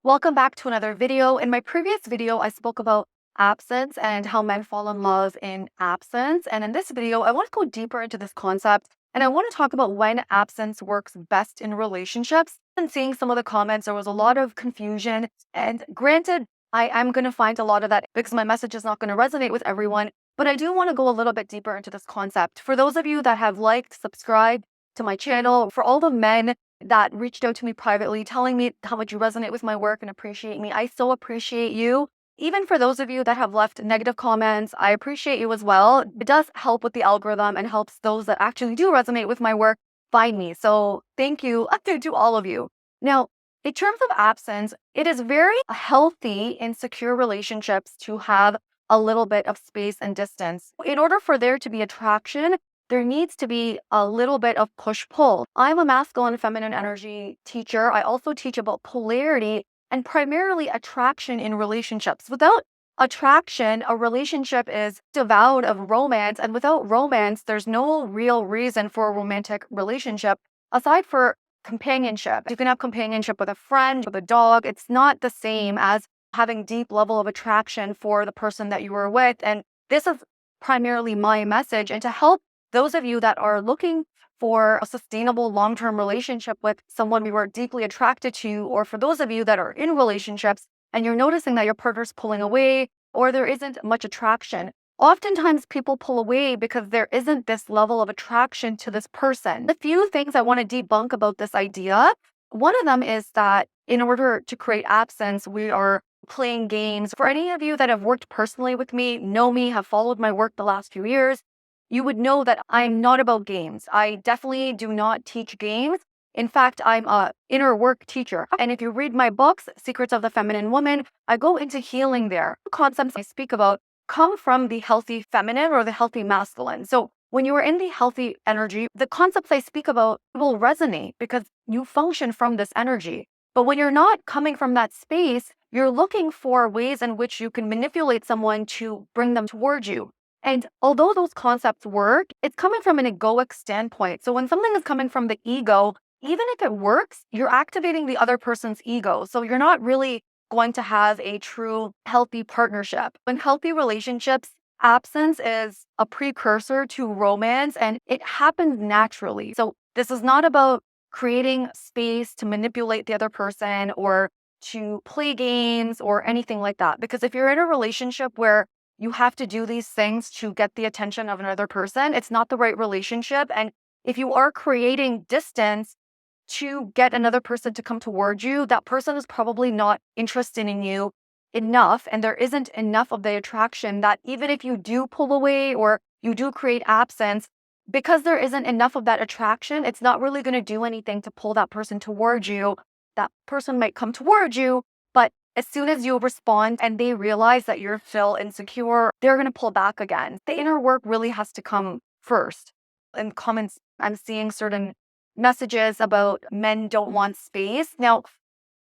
Welcome back to another video. In my previous video, I spoke about absence and how men fall in love in absence. And in this video, I want to go deeper into this concept and I want to talk about when absence works best in relationships. And seeing some of the comments, there was a lot of confusion. And granted, I am going to find a lot of that because my message is not going to resonate with everyone. But I do want to go a little bit deeper into this concept. For those of you that have liked, subscribed to my channel, for all the men that reached out to me privately, telling me how much you resonate with my work and appreciate me. I so appreciate you. Even for those of you that have left negative comments, I appreciate you as well. It does help with the algorithm and helps those that actually do resonate with my work find me. So thank you to all of you. Now, in terms of absence, it is very healthy in secure relationships to have a little bit of space and distance. In order for there to be attraction, there needs to be a little bit of push-pull. I'm a masculine and feminine energy teacher. I also teach about polarity and primarily attraction in relationships. Without attraction, a relationship is devoid of romance, and without romance, there's no real reason for a romantic relationship aside for companionship. You can have companionship with a friend, with a dog. It's not the same as having deep level of attraction for the person that you were with. And this is primarily my message. And to help those of you that are looking for a sustainable long-term relationship with someone you are deeply attracted to, or for those of you that are in relationships and you're noticing that your partner's pulling away or there isn't much attraction, oftentimes people pull away because there isn't this level of attraction to this person. A few things I want to debunk about this idea. One of them is that in order to create absence, we are playing games. For any of you that have worked personally with me, know me, have followed my work the last few years, you would know that I'm not about games. I definitely do not teach games. In fact, I'm a inner work teacher. And if you read my books, Secrets of the Feminine Woman, I go into healing there. The concepts I speak about come from the healthy feminine or the healthy masculine. So when you are in the healthy energy, the concepts I speak about will resonate because you function from this energy. But when you're not coming from that space, you're looking for ways in which you can manipulate someone to bring them towards you. And although those concepts work, it's coming from an egoic standpoint. So when something is coming from the ego, even if it works, you're activating the other person's ego. So you're not really going to have a true healthy partnership. In healthy relationships, absence is a precursor to romance and it happens naturally. So this is not about creating space to manipulate the other person or to play games or anything like that. Because if you're in a relationship where you have to do these things to get the attention of another person, it's not the right relationship. And if you are creating distance to get another person to come towards you, that person is probably not interested in you enough. And there isn't enough of the attraction that even if you do pull away or you do create absence, because there isn't enough of that attraction, it's not really going to do anything to pull that person towards you. That person might come towards you, but as soon as you respond and they realize that you're still insecure, they're going to pull back again. The inner work really has to come first. In comments, I'm seeing certain messages about men don't want space. Now,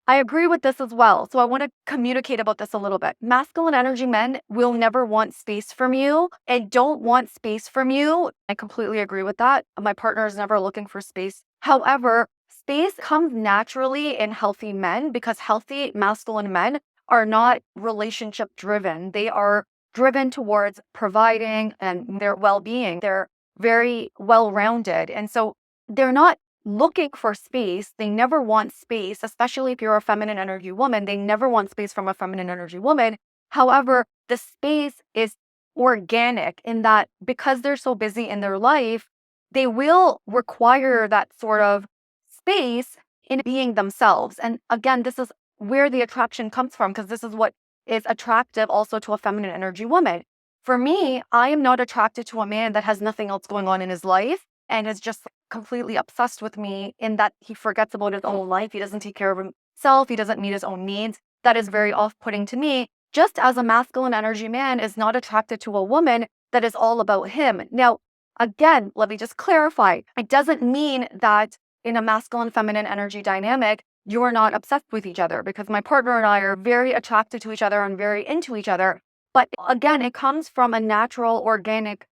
I agree with this as well. So I want to communicate about this a little bit. Masculine energy men will never want space from you and don't want space from you. I completely agree with that. My partner is never looking for space. However, space comes naturally in healthy men because healthy masculine men are not relationship driven. They are driven towards providing and their well-being. They're very well-rounded. And so they're not looking for space. They never want space, especially if you're a feminine energy woman. They never want space from a feminine energy woman. However, the space is organic in that because they're so busy in their life, they will require that sort of space in being themselves. And again, this is where the attraction comes from because this is what is attractive also to a feminine energy woman. For me, I am not attracted to a man that has nothing else going on in his life and is just completely obsessed with me in that he forgets about his own life. He doesn't take care of himself. He doesn't meet his own needs. That is very off-putting to me, just as a masculine energy man is not attracted to a woman that is all about him. Now, again, let me just clarify. It doesn't mean that in a masculine feminine energy dynamic, you are not obsessed with each other because my partner and I are very attracted to each other and very into each other. But again, it comes from a natural, organic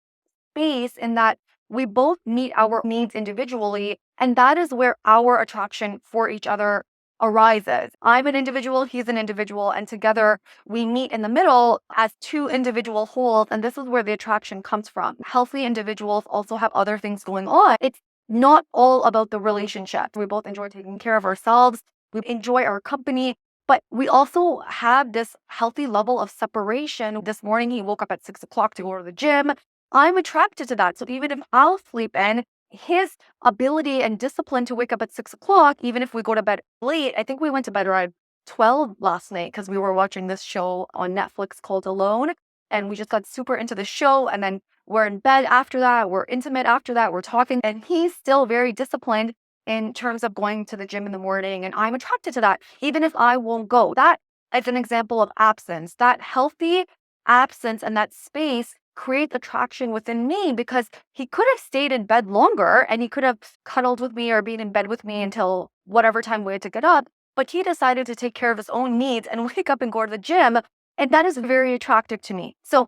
space in that we both meet our needs individually, and that is where our attraction for each other arises. I'm an individual, he's an individual, and together we meet in the middle as two individual wholes. And this is where the attraction comes from. Healthy individuals also have other things going on. It's not all about the relationship. We both enjoy taking care of ourselves, we enjoy our company, but we also have this healthy level of separation. This morning, he woke up at 6 o'clock to go to the gym. I'm attracted to that. So even if I'll sleep in, his ability and discipline to wake up at 6 o'clock, even if we go to bed late. I think we went to bed around 12 last night because we were watching this show on Netflix called Alone. And we just got super into the show. And then we're in bed after that. We're intimate after that. We're talking. And he's still very disciplined in terms of going to the gym in the morning. And I'm attracted to that, even if I won't go. That is an example of absence. That healthy absence and that space create attraction within me, because he could have stayed in bed longer and he could have cuddled with me or been in bed with me until whatever time we had to get up. But he decided to take care of his own needs and wake up and go to the gym. And that is very attractive to me. So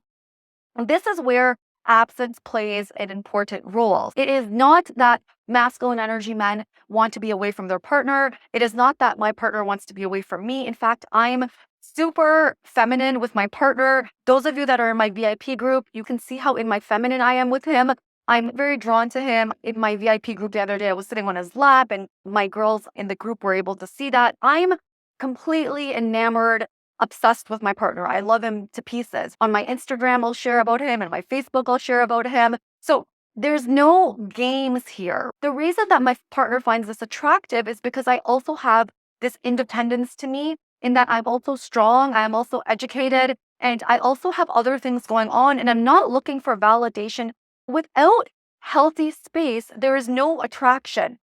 this is where absence plays an important role. It is not that masculine energy men want to be away from their partner. It is not that my partner wants to be away from me. In fact, I'm super feminine with my partner. Those of you that are in my VIP group, you can see how in my feminine I am with him. I'm very drawn to him. In my VIP group the other day, I was sitting on his lap and my girls in the group were able to see that. I'm completely enamored, obsessed with my partner. I love him to pieces. On my Instagram, I'll share about him, and my Facebook, I'll share about him. So there's no games here. The reason that my partner finds this attractive is because I also have this independence to me, in that I'm also strong, I'm also educated, and I also have other things going on, and I'm not looking for validation. Without healthy space, there is no attraction.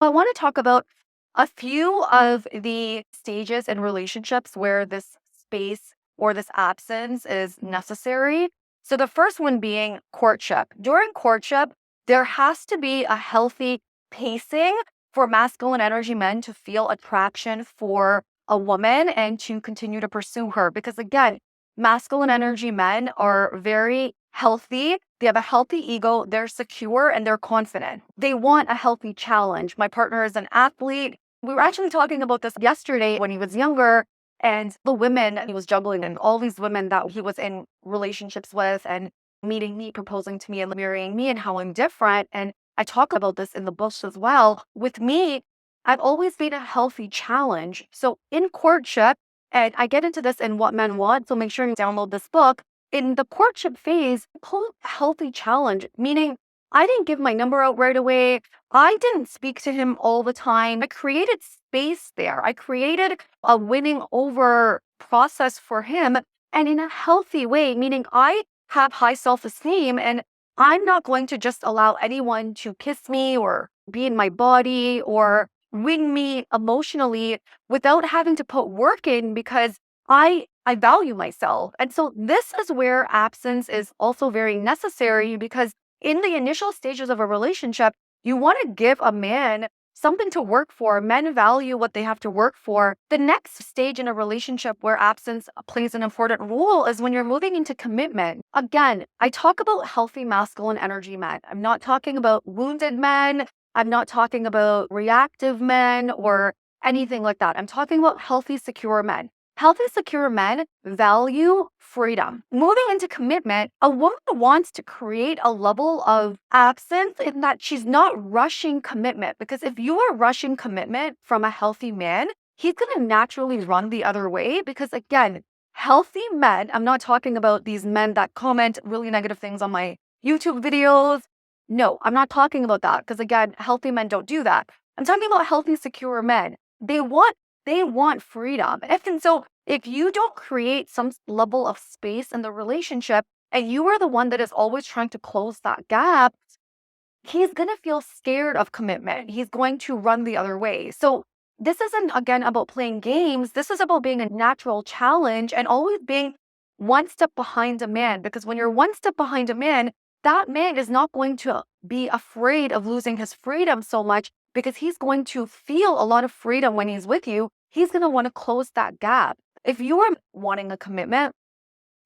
I want to talk about a few of the stages in relationships where this space or this absence is necessary. So, the first one being courtship. During courtship, there has to be a healthy pacing for masculine energy men to feel attraction for a woman and to continue to pursue her. Because again, masculine energy men are very healthy. They have a healthy ego. They're secure and they're confident. They want a healthy challenge. My partner is an athlete. We were actually talking about this yesterday when he was younger, and the women he was juggling, and all these women that he was in relationships with, and meeting me, proposing to me, and marrying me, and how I'm different. And I talk about this in the books as well. With me, I've always been a healthy challenge. So in courtship, and I get into this in What Men Want, so make sure you download this book. In the courtship phase, pull a healthy challenge, meaning I didn't give my number out right away. I didn't speak to him all the time. I created space there. I created a winning over process for him, and in a healthy way, meaning I have high self-esteem and I'm not going to just allow anyone to kiss me or be in my body or win me emotionally without having to put work in, because I value myself. And so this is where absence is also very necessary, because in the initial stages of a relationship, you want to give a man something to work for. Men value what they have to work for. The next stage in a relationship where absence plays an important role is when you're moving into commitment. Again, I talk about healthy masculine energy men. I'm not talking about wounded men. I'm not talking about reactive men or anything like that. I'm talking about healthy, secure men. Healthy, secure men value freedom. Moving into commitment, a woman wants to create a level of absence in that she's not rushing commitment. Because if you are rushing commitment from a healthy man, he's going to naturally run the other way. Because again, healthy men, I'm not talking about these men that comment really negative things on my YouTube videos. No, I'm not talking about that. Because again, healthy men don't do that. I'm talking about healthy, secure men. They want freedom. And so if you don't create some level of space in the relationship and you are the one that is always trying to close that gap, he's going to feel scared of commitment. He's going to run the other way. So this isn't, again, about playing games. This is about being a natural challenge and always being one step behind a man. Because when you're one step behind a man, that man is not going to be afraid of losing his freedom so much, because he's going to feel a lot of freedom when he's with you. He's going to want to close that gap. If you are wanting a commitment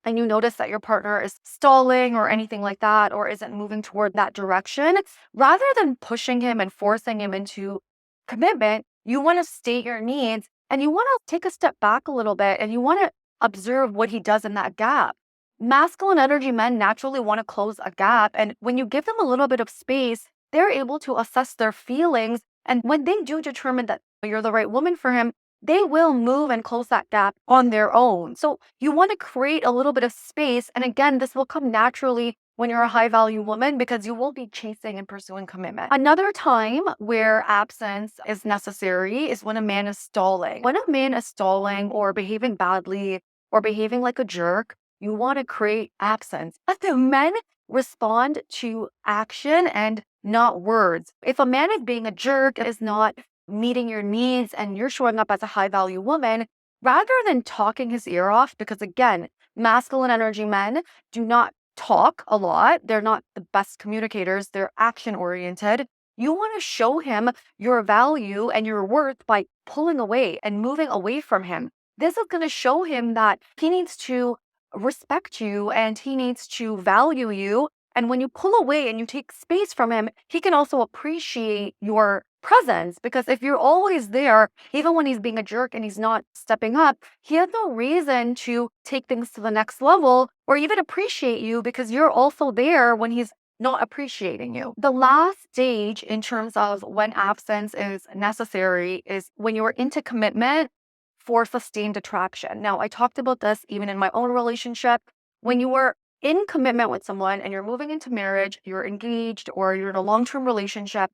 and you notice that your partner is stalling or anything like that, or isn't moving toward that direction, rather than pushing him and forcing him into commitment, You want to state your needs and you want to take a step back a little bit and you want to observe what he does in that gap. Masculine energy men naturally want to close a gap. And when you give them a little bit of space, they're able to assess their feelings. And when they do determine that you're the right woman for him, they will move and close that gap on their own. So you want to create a little bit of space. And again, this will come naturally when you're a high value woman because you will be chasing and pursuing commitment. Another time where absence is necessary is when a man is stalling. When a man is stalling or behaving badly or behaving like a jerk, you want to create absence. Let the men respond to action and not words. If a man is being a jerk, is not meeting your needs, and you're showing up as a high value woman, rather than talking his ear off, because again, masculine energy men do not talk a lot. They're not the best communicators. They're action oriented. You want to show him your value and your worth by pulling away and moving away from him. This is going to show him that he needs to respect you and he needs to value you. And when you pull away and you take space from him, he can also appreciate your presence, because if you're always there, even when he's being a jerk and he's not stepping up, he has no reason to take things to the next level or even appreciate you because you're also there when he's not appreciating you. The last stage in terms of when absence is necessary is when you're into commitment for sustained attraction. Now, I talked about this even in my own relationship. When you are in commitment with someone and you're moving into marriage, you're engaged, or you're in a long-term relationship,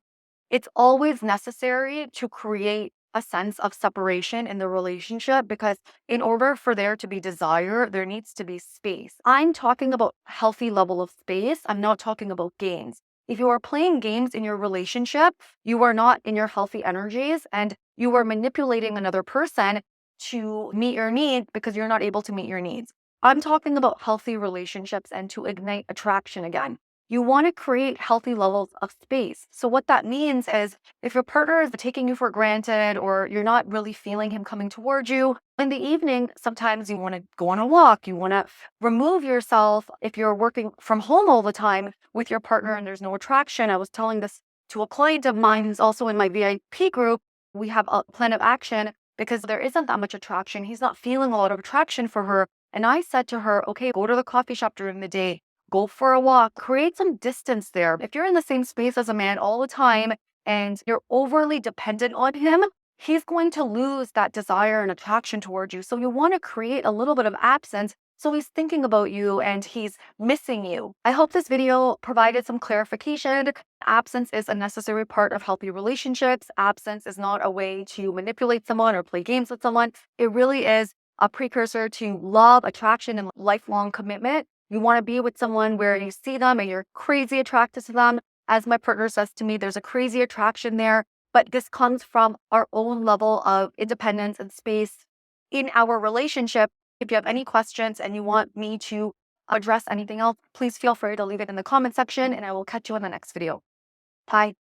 it's always necessary to create a sense of separation in the relationship, because in order for there to be desire, there needs to be space. I'm talking about healthy level of space. I'm not talking about games. If you are playing games in your relationship, you are not in your healthy energies and you are manipulating another person to meet your needs because you're not able to meet your needs. I'm talking about healthy relationships and to ignite attraction again. You want to create healthy levels of space. So what that means is if your partner is taking you for granted or you're not really feeling him coming towards you, in the evening, sometimes you want to go on a walk. You want to remove yourself. If you're working from home all the time with your partner and there's no attraction, I was telling this to a client of mine who's also in my VIP group. We have a plan of action because there isn't that much attraction. He's not feeling a lot of attraction for her. And I said to her, okay, go to the coffee shop during the day. Go for a walk, create some distance there. If you're in the same space as a man all the time and you're overly dependent on him, he's going to lose that desire and attraction towards you. So you want to create a little bit of absence so he's thinking about you and he's missing you. I hope this video provided some clarification. Absence is a necessary part of healthy relationships. Absence is not a way to manipulate someone or play games with someone. It really is a precursor to love, attraction, and lifelong commitment. You want to be with someone where you see them and you're crazy attracted to them. As my partner says to me, there's a crazy attraction there, but this comes from our own level of independence and space in our relationship. If you have any questions and you want me to address anything else, please feel free to leave it in the comment section and I will catch you in the next video. Bye.